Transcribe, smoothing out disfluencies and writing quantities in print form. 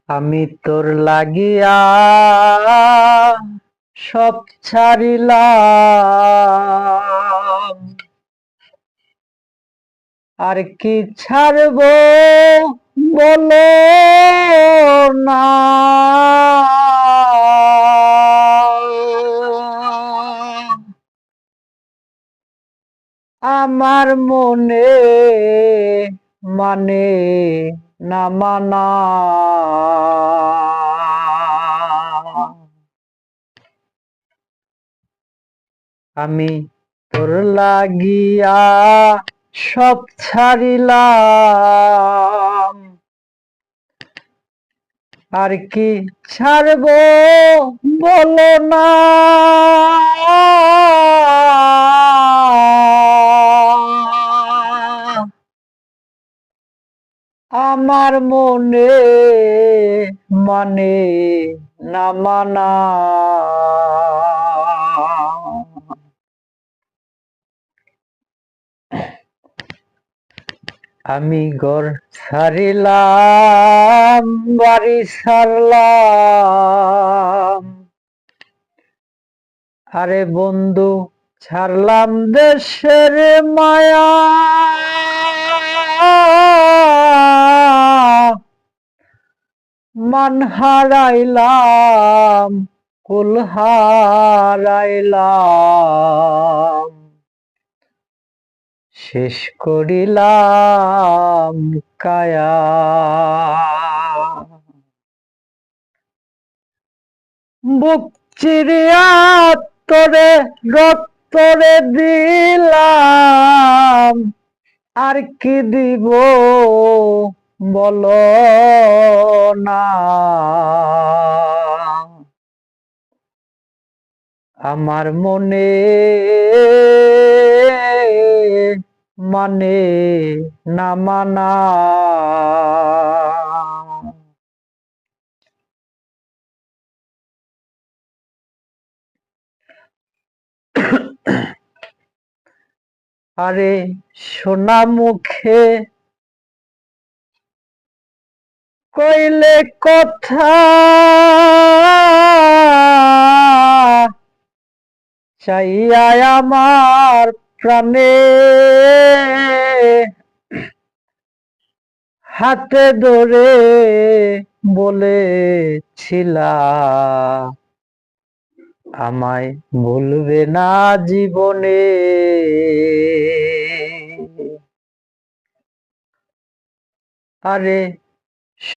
আমি তোর লাগিয়া সব ছাড়িলাম, আর কি ছাড়ব বলো না। আমার মনে মানে না মানা, আমি তোর লাগিয়া সব ছাড়িলাম, আর কি ছাড়ব বলো না। আমার মনে মানে না মানা, আমি ঘর ছাড়িলাম, বাড়ি ছাড়লাম, আরে বন্ধু ছাড়লাম দেশের মায়া, মান হারাইলাম, কুল হারাইলাম, শেষ করিলাম কায়া। বুক চিরিয়া তোরে রক্তরে দিলাম, আর কি দিব বলো না। আমার মনে মানে না মানা, আরে সোনা মুখে কইলে কথা, চাইয়া আমার প্রাণে হাতে ধরে বলেছিলা, আমায় ভুলবে না জীবনে। আরে